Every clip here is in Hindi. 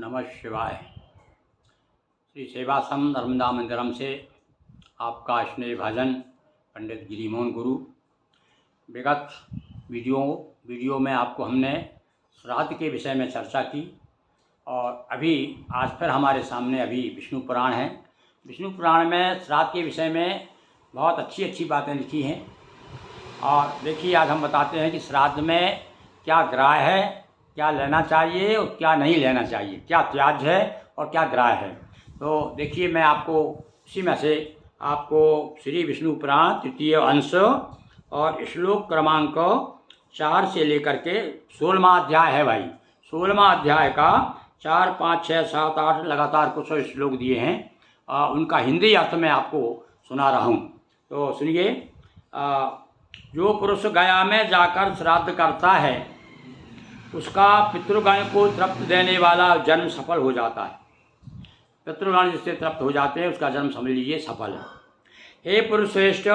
नमः शिवाय। श्री सेवासम नर्मदा मंदिरम से आपका स्नेह भाजन पंडित गिरिमोहन गुरु। विगत वीडियो में आपको हमने श्राद्ध के विषय में चर्चा की और अभी आज फिर हमारे सामने अभी विष्णु पुराण है। विष्णु पुराण में श्राद्ध के विषय में बहुत अच्छी बातें लिखी हैं और देखिए आज हम बताते हैं कि श्राद्ध में क्या ग्राह्य है, क्या लेना चाहिए और क्या नहीं लेना चाहिए, क्या त्याज्य है और क्या ग्राह्य है। तो देखिए मैं आपको इसी में से आपको श्री विष्णु पुराण तृतीय अंश और श्लोक क्रमांक 4 से लेकर के 16वां अध्याय है भाई। 16वां अध्याय का 4, 5, 6, 7, 8 लगातार कुछ श्लोक दिए हैं। उनका हिंदी अर्थ में आपको सुना रहा हूँ, तो सुनिए। जो पुरुष गया में जाकर श्राद्ध करता है उसका पितृगण को तृप्त देने वाला जन्म सफल हो जाता है। पितृगण जिससे तृप्त हो जाते हैं उसका जन्म समझ लीजिए सफल है। हे पुरुष श्रेष्ठ,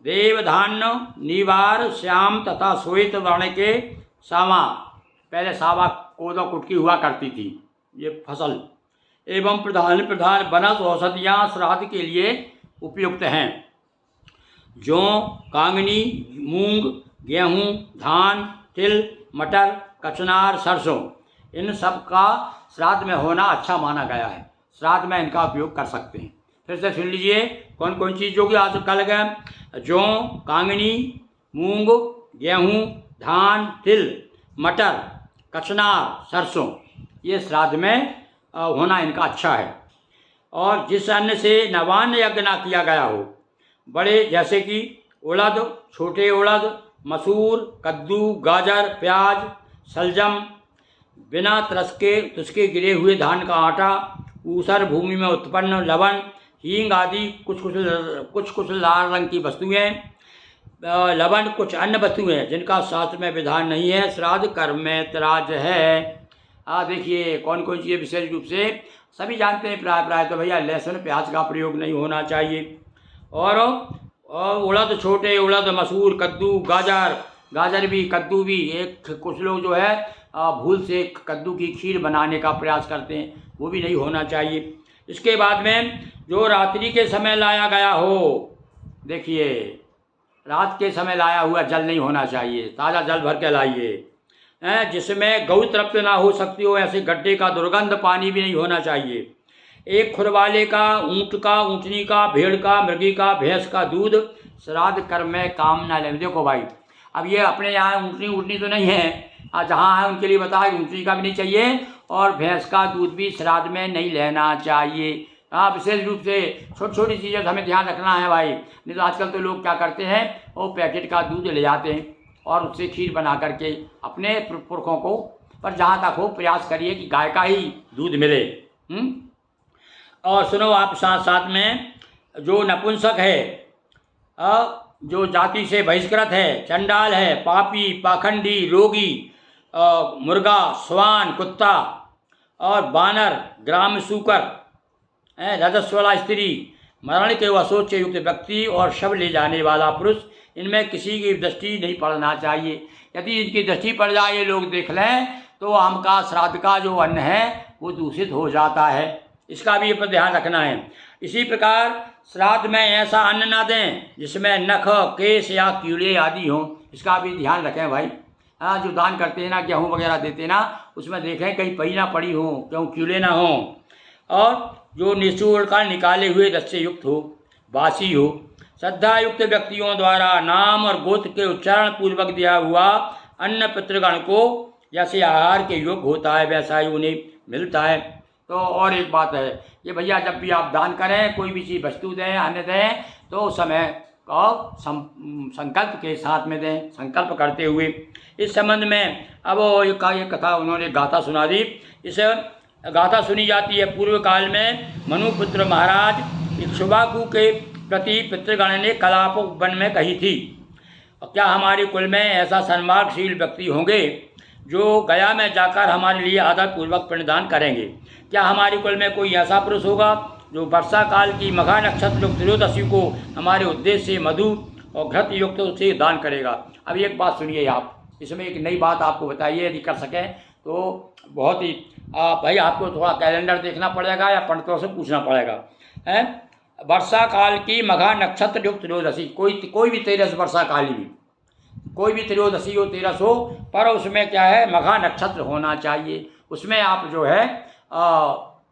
देवधान्य निवार श्याम तथा श्वेत वर्ण के सावा, पहले सावा कोदो कुटकी हुआ करती थी ये फसल, एवं प्रधान वनस औषधियाँ श्राद्ध के लिए उपयुक्त हैं। जौ, कांगनी, मूंग, गेहूँ, धान, तिल, मटर, कचनार, सरसों, इन सब का श्राद्ध में होना अच्छा माना गया है। श्राद्ध में इनका उपयोग कर सकते हैं। फिर से सुन लीजिए कौन कौन चीज़ होगी आज कल गए। जौ, कांगनी, मूंग, गेहूँ, धान, तिल, मटर, कचनार, सरसों, ये श्राद्ध में होना इनका अच्छा है। और जिस अन्न से नवान्न यज्ञ ना किया गया हो, बड़े जैसे कि उड़द, छोटे उड़द, मसूर, कद्दू, गाजर, प्याज, सलजम, बिना तुसके गिरे हुए धान का आटा, ऊसर भूमि में उत्पन्न लवण, हींग आदि कुछ लाल रंग की वस्तुएं, लवण कुछ अन्य वस्तुएं जिनका शास्त्र में विधान नहीं है, श्राद्ध कर्म में त्याज्य है। देखिए कौन कौन चीज़ें विशेष रूप से सभी जानते हैं प्राय तो भैया लहसुन प्याज का प्रयोग नहीं होना चाहिए। और उड़द, छोटे उड़द, मसूर, कद्दू, गाजर भी, कद्दू भी, कुछ लोग जो है भूल से कद्दू की खीर बनाने का प्रयास करते हैं, वो भी नहीं होना चाहिए। इसके बाद में जो रात्रि के समय लाया गया हो, देखिए रात के समय लाया हुआ जल नहीं होना चाहिए, ताज़ा जल भर के लाइए। जिसमें गौ तृप्त ना हो सकती हो, ऐसे गड्ढे का दुर्गंध पानी भी नहीं होना चाहिए। एक खुरवाले का, ऊँट का, ऊँटनी का, भेड़ का, मृगी का, भैंस का दूध श्राद्ध कर्म में काम ना लें। देखो भाई, अब ये अपने यहाँ ऊँटनी तो नहीं है, जहाँ है उनके लिए बताया ऊँटनी का भी नहीं चाहिए और भैंस का दूध भी श्राद्ध में नहीं लेना चाहिए। विशेष रूप से छोटी चीज़ें हमें ध्यान रखना है भाई। नहीं तो आजकल तो लोग क्या करते हैं, वो पैकेट का दूध ले जाते हैं और उससे खीर बना करके अपने पुरखों को, पर जहाँ तक हो प्रयास करिए कि गाय का ही दूध मिले। और सुनो आप साथ में जो नपुंसक है, जो जाति से बहिष्कृत है, चंडाल है, पापी, पाखंडी, रोगी, मुर्गा, स्वान, कुत्ता और बानर, ग्राम सूकर, रजस्वला स्त्री, मरण के वशोच से युक्त व्यक्ति और शव ले जाने वाला पुरुष, इनमें किसी की दृष्टि नहीं पड़ना चाहिए। यदि इनकी दृष्टि पड़ जाए, ये लोग देख लें, तो हम का श्राद्ध का जो अन्न है वो दूषित हो जाता है। इसका भी पर ध्यान रखना है। इसी प्रकार श्राद्ध में ऐसा अन्न ना दें जिसमें नख, केश या कीड़े आदि हों, इसका भी ध्यान रखें भाई। जो दान करते हैं ना, गेहूँ वगैरह देते हैं ना, उसमें देखें कहीं पई ना पड़ी हो, क्यों कीड़े ना हों। और जो निचोड़ कर निकाले हुए रस से युक्त हो, बासी हो। श्रद्धा युक्त व्यक्तियों द्वारा नाम और गोत्र के उच्चारण पूर्वक दिया हुआ अन्न पितृगण को जैसे आहार के योग्य होता है वैसा ही उन्हें मिलता है। तो और एक बात है, ये भैया जब भी आप दान करें, कोई भी चीज़ वस्तु दें, अन्न दें, तो उस समय को संकल्प के साथ में दें, संकल्प करते हुए। इस संबंध में अब ये कथा उन्होंने गाथा सुना दी। इस गाथा सुनी जाती है, पूर्व काल में मनुपुत्र महाराज इक्ष्वाकु के प्रति पितृगण ने कलाप वन में कही थी। क्या हमारे कुल में ऐसा सन्मार्गशील व्यक्ति होंगे जो गया में जाकर हमारे लिए आदर पूर्वक पिंडदान करेंगे? क्या हमारे कुल में कोई ऐसा पुरुष होगा जो वर्षा काल की मघा नक्षत्र युक्त त्रयोदशी को हमारे उद्देश्य से मधु और घृत युक्त से दान करेगा? अब एक बात सुनिए आप, इसमें एक नई बात आपको बताइए, यदि कर सकें तो बहुत ही भाई आपको थोड़ा कैलेंडर देखना पड़ेगा या पंडितों से पूछना पड़ेगा। हैं, वर्षा काल की मघा नक्षत्र युक्त त्रयोदशी, कोई भी 13 वर्षा काल भी, कोई भी त्रयोदशी हो 13 हो, पर उसमें क्या है, मघा नक्षत्र होना चाहिए। उसमें आप जो है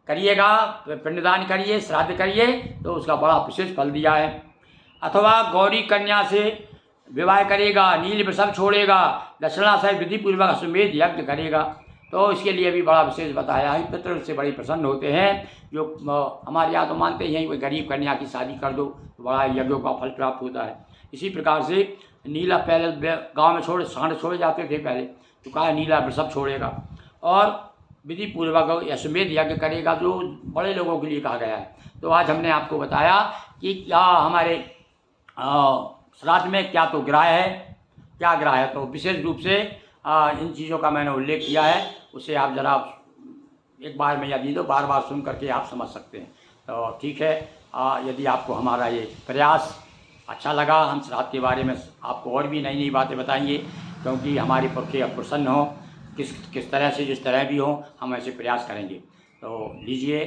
करिएगा, पिंडदान करिए, श्राद्ध करिए, तो उसका बड़ा विशेष फल दिया है। अथवा गौरी कन्या से विवाह करेगा, नील वृषभ छोड़ेगा, दक्षिणा सहित विधि पूर्वक अश्वमेध यज्ञ करेगा, तो इसके लिए भी बड़ा विशेष बताया है। पितृ उससे बड़े प्रसन्न होते हैं। जो हमारे यहाँ तो मानते हैं कोई गरीब कन्या की शादी कर दो तो बड़ा यज्ञों का फल प्राप्त होता है। इसी प्रकार से नीला पहले गांव में सांड छोड़े जाते थे पहले, तो कहा नीला वृषभ छोड़ेगा और विधि पूर्वक अश्वमेध यज्ञ करेगा, जो बड़े लोगों के लिए कहा गया है। तो आज हमने आपको बताया कि क्या हमारे श्राद्ध में क्या तो ग्राह्य है, क्या ग्राह्य है, तो विशेष रूप से इन चीज़ों का मैंने उल्लेख किया है। उसे आप ज़रा एक बार में यदि तो बार बार सुन करके आप समझ सकते हैं। तो ठीक है, यदि आपको हमारा ये प्रयास अच्छा लगा, हम श्राद्ध के बारे में आपको और भी नई नई बातें बताएंगे, क्योंकि हमारे पुरखे अब प्रसन्न हों, किस तरह से, जिस तरह भी हो, हम ऐसे प्रयास करेंगे। तो लीजिए,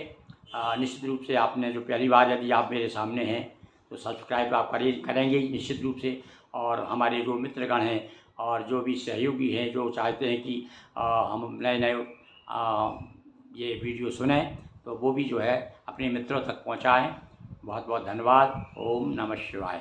निश्चित रूप से आपने जो पहली बार यदि आप मेरे सामने हैं तो सब्सक्राइब आप करेंगे निश्चित रूप से। और हमारे जो मित्रगण हैं और जो भी सहयोगी हैं, जो चाहते हैं कि हम नए नए ये वीडियो सुने, तो वो भी जो है अपने मित्रों तक पहुंचाएं। बहुत बहुत धन्यवाद। ओम नमः शिवाय।